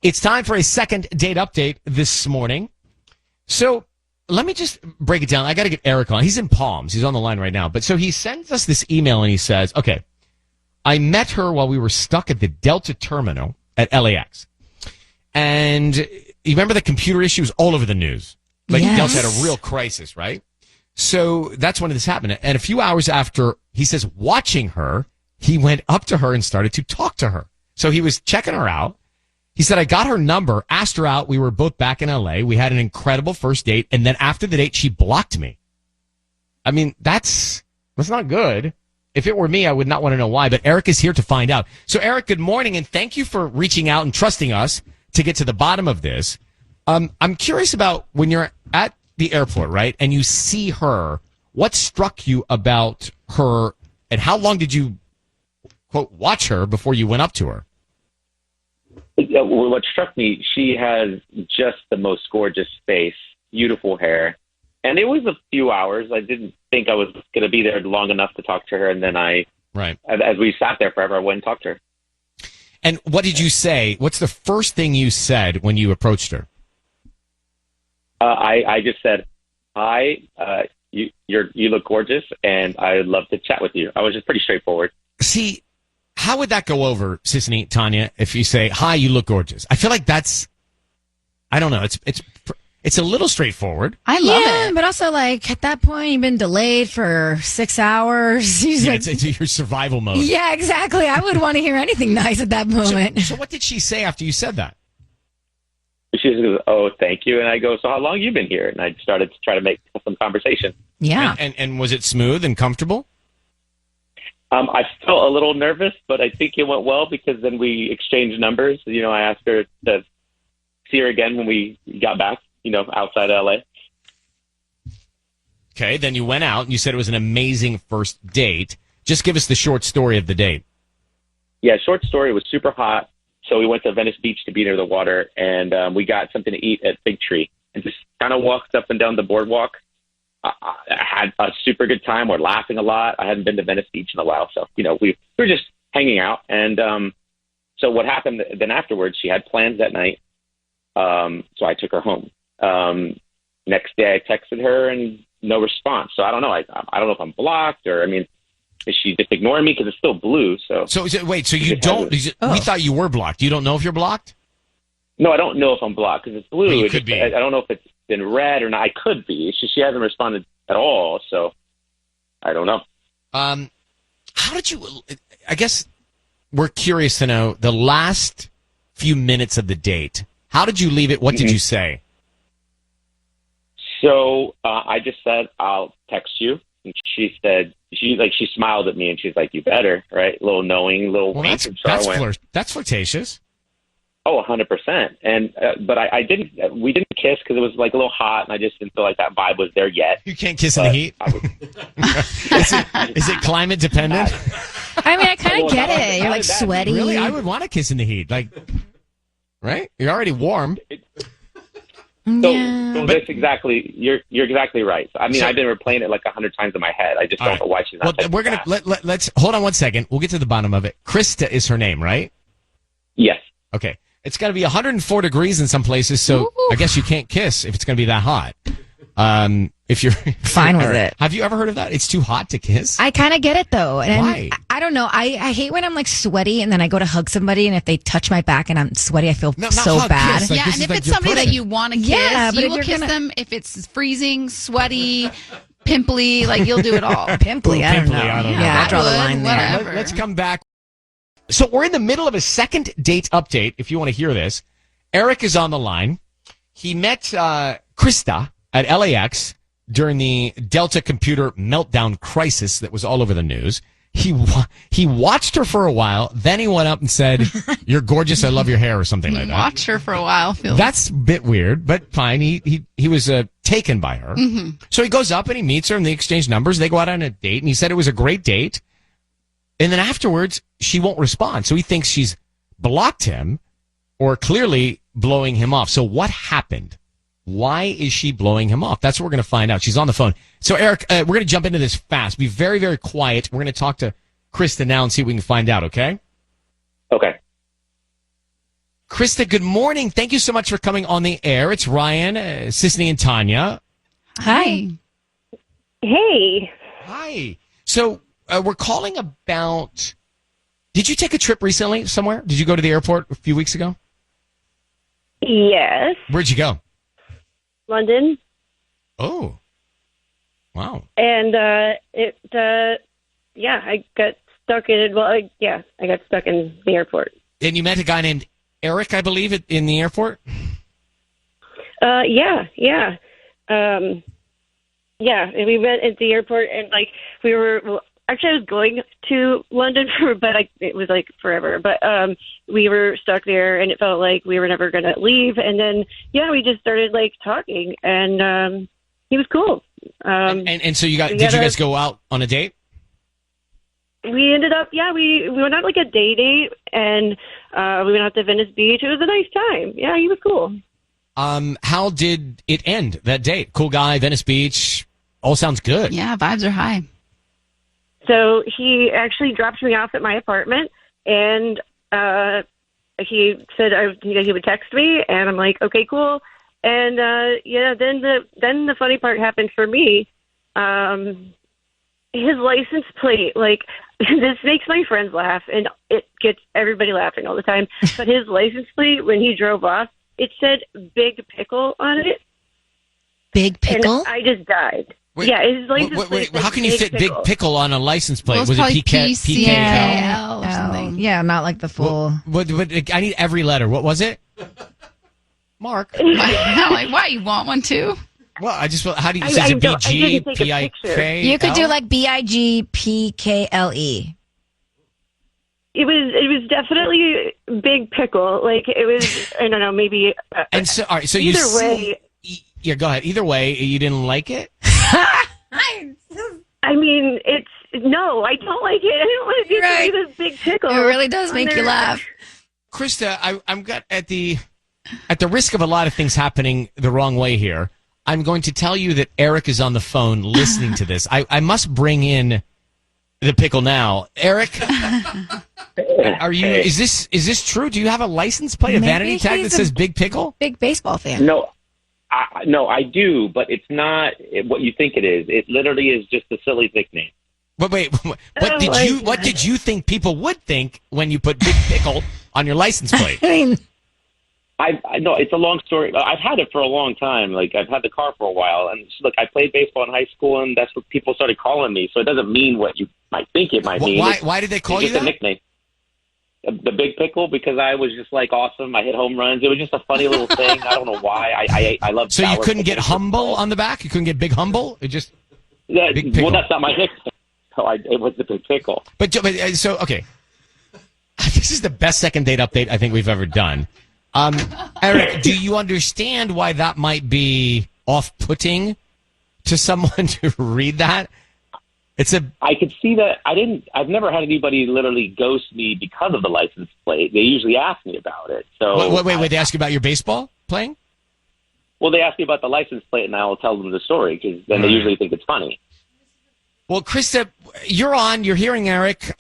It's time for a second date update this morning. So let me just break it down. I got to get Eric on. He's in Palms. He's on the line right now. But so he sends us this email and he says, okay, I met her while we were stuck at the Delta terminal at LAX. And you remember the computer issues all over the news? Like Delta had a real crisis, right? So that's when this happened. And a few hours after, he says, watching her, he went up to her and started to talk to her. So he was checking her out. He said, I got her number, asked her out. We were both back in LA. We had an incredible first date. And then after the date, she blocked me. I mean, that's not good. If it were me, I would not want to know why. But Eric is here to find out. So, Eric, good morning. And thank you for reaching out and trusting us to get to the bottom of this. I'm curious about when you're at the airport, right? And you see her, what struck you about her and how long did you, quote, watch her before you went up to her? What struck me, she has just the most gorgeous face, beautiful hair. And it was a few hours. I didn't think I was going to be there long enough to talk to her. And then as we sat there forever, I went and talked to her. And what did you say? What's the first thing you said when you approached her? I just said, hi, you look gorgeous, and I'd love to chat with you. I was just pretty straightforward. See, how would that go over, Sisney, Tanya, if you say, hi, you look gorgeous? I feel like that's, I don't know, it's a little straightforward. I love it. But also, like, at that point, you've been delayed for 6 hours. It's your survival mode. Yeah, exactly. I would want to hear anything nice at that moment. So what did she say after you said that? She just goes, oh, thank you. And I go, so how long have you been here? And I started to try to make some conversation. Yeah. And was it smooth and comfortable? I felt a little nervous, but I think it went well because then we exchanged numbers. You know, I asked her to see her again when we got back, outside of LA. Okay, then you went out and you said it was an amazing first date. Just give us the short story of the date. Yeah, short story. It was super hot. So we went to Venice Beach to be near the water, and we got something to eat at Big Tree and just kind of walked up and down the boardwalk. I had a super good time. We're laughing a lot. I hadn't been to Venice Beach in a while. So, we were just hanging out. And so what happened then afterwards, she had plans that night. So I took her home. Next day I texted her and no response. So I don't know. I don't know if I'm blocked or, is she just ignoring me because it's still blue? So wait, so you don't, we thought you were blocked. You don't know if you're blocked? No, I don't know if I'm blocked because it's blue. Well, you could be. I don't know if it's been red or not. I could be. It's just she hasn't responded at all. So I don't know. How did you, I guess we're curious to know the last few minutes of the date. How did you leave it? What did you say? So I just said, I'll text you. And she said, she smiled at me and she's like, you better, right? A little knowing, little well, wink. that's flirtatious. Oh, 100%. And, but we didn't kiss because it was like a little hot and I just didn't feel like that vibe was there yet. You can't kiss in the heat? Is it climate dependent? I kind of get it. You're like sweaty. Really? I would want to kiss in the heat. Like, right? You're already warm. So that's exactly, you're exactly right. I've been replaying it like 100 times in my head. I just don't know why she's not. Well, we're going to, let's, hold on one second. We'll get to the bottom of it. Krista is her name, right? Yes. Okay. It's got to be 104 degrees in some places, so I guess you can't kiss if it's going to be that hot. If you're fine with it. Have you ever heard of that? It's too hot to kiss? I kind of get it, though. And why? I don't know. I hate when I'm like sweaty and then I go to hug somebody and if they touch my back and I'm sweaty, I feel so hug, bad. Kiss. Like, yeah, and if it's somebody that you want to kiss, but you will kiss them if it's freezing, sweaty, pimply, like you'll do it all. Pimply, I don't know. Yeah, I draw the line there. Whatever. Let's come back. So we're in the middle of a second date update, if you want to hear this. Eric is on the line. He met Krista at LAX during the Delta computer meltdown crisis that was all over the news. He watched her for a while, then he went up and said, "You're gorgeous, I love your hair," or something like that. Watch her for a while. That's a bit weird, but fine. He was taken by her. Mm-hmm. So he goes up and he meets her and they exchange numbers. They go out on a date and he said it was a great date. And then afterwards, she won't respond. So he thinks she's blocked him or clearly blowing him off. So what happened? Why is she blowing him off? That's what we're going to find out. She's on the phone. So, Eric, we're going to jump into this fast. Be very, very quiet. We're going to talk to Krista now and see what we can find out, okay? Okay. Krista, good morning. Thank you so much for coming on the air. It's Ryan, Sisney, and Tanya. Hi. Hey. Hi. So we're calling about. Did you take a trip recently somewhere? Did you go to the airport a few weeks ago? Yes. Where'd you go? London. Oh. Wow. And I got stuck in. I got stuck in the airport. And you met a guy named Eric, I believe, in the airport? Yeah. And we met at the airport, and we were. Well, actually, I was going to London but it was forever. But we were stuck there, and it felt like we were never going to leave. And then we just started talking, and he was cool. And so did you guys go out on a date? We ended up, we went out a day date, and we went out to Venice Beach. It was a nice time. Yeah, he was cool. How did it end, that date? Cool guy, Venice Beach, all sounds good. Yeah, vibes are high. So he actually dropped me off at my apartment, and he said he would text me, and I'm like, okay, cool. And then the funny part happened for me. His license plate, this makes my friends laugh, and it gets everybody laughing all the time. But his license plate, when he drove off, it said Big Pickle on it. Big Pickle? And I just died. Wait, his license plate. How can you fit Big Pickle on a license plate? Well, was it PKL PKL? or something? Yeah, not like the full. What, I need every letter. What was it? Mark. Why you want one too? Well, I just, how do you, I is it didn't take a BIGPIK? You could do BIGPKLE. It was definitely Big Pickle. It was, I don't know, maybe. And so, all right, so either way. Yeah, go ahead. Either way, you didn't like it? I mean, no, I don't like it. I don't want to do this Big Pickle. It really does make you laugh. Krista, I'm got at the risk of a lot of things happening the wrong way here. I'm going to tell you that Eric is on the phone listening to this. I must bring in the pickle now. Eric, are you? Is this true? Do you have a license plate, a vanity tag that says Big Pickle? Big baseball fan. No, I do, but it's not what you think it is. It literally is just a silly nickname. But wait, what did you think people would think when you put Big Pickle on your license plate? I mean, I know it's a long story. I've had it for a long time. I've had the car for a while, and look, I played baseball in high school, and that's what people started calling me. So it doesn't mean what you might think it might mean. Why did they call you that? It's just that? a nickname. The Big Pickle, because I was just awesome. I hit home runs. It was just a funny little thing. I don't know why. I love. So you couldn't get Humble on the back? You couldn't get Big Humble? It just Big Pickle. Well, that's not my nickname. So it was the Big Pickle. But so okay, this is the best second date update I think we've ever done. Eric, do you understand why that might be off-putting to someone to read that? I could see that. I've never had anybody literally ghost me because of the license plate. They usually ask me about it. So wait, they ask you about your baseball playing? Well, they ask me about the license plate, and I'll tell them the story because then they usually think it's funny. Well, Krista, you're hearing Eric.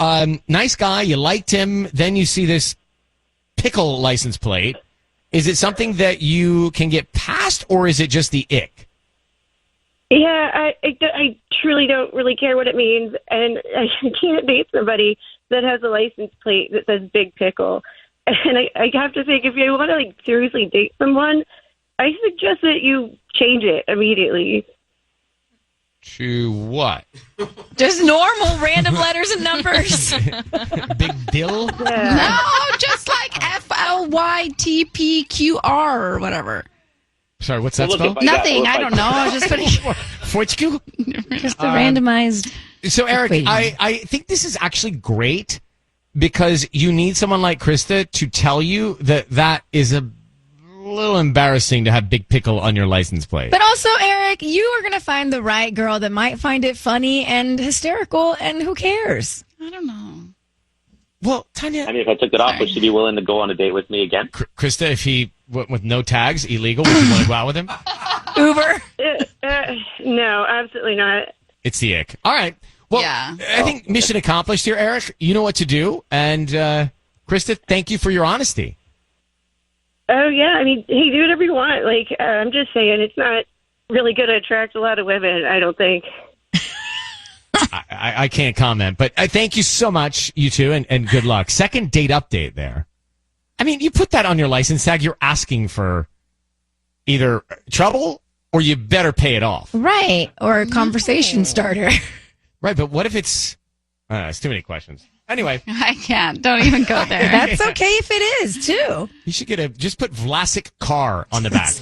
Nice guy. You liked him. Then you see this pickle license plate. Is it something that you can get past, or is it just the ick? Yeah, I truly don't really care what it means, and I can't date somebody that has a license plate that says Big Pickle. And I have to think, if you want to seriously date someone, I suggest that you change it immediately. To what? Just normal random letters and numbers. Big Bill? Yeah. No, just FLYTPQR or whatever. Sorry, what's that spell? Nothing. I don't know. I was just putting. Just the randomized. So, Eric, I think this is actually great because you need someone like Krista to tell you that is a little embarrassing to have Big Pickle on your license plate. But also, Eric, you are going to find the right girl that might find it funny and hysterical, and who cares? I don't know. Well, Tanya, I mean, if I took it off, would she be willing to go on a date with me again? Krista, if he went with no tags, illegal, would you want to go out with him? Uber? No, absolutely not. It's the ick. All right. Well, Yeah. I think mission accomplished here, Eric. You know what to do. And Krista, thank you for your honesty. Oh, yeah. I mean, hey, do whatever you want. Like, I'm just saying, it's not really going to attract a lot of women, I don't think. I can't comment, but I thank you so much, you two, and good luck. Second date update there. I mean, you put that on your license tag, you're asking for either trouble or you better pay it off. Right. Or a conversation starter. Right, but what if it's too many questions. Anyway. I can't. Don't even go there. That's okay if it is, too. You should just put Vlasic car on the back.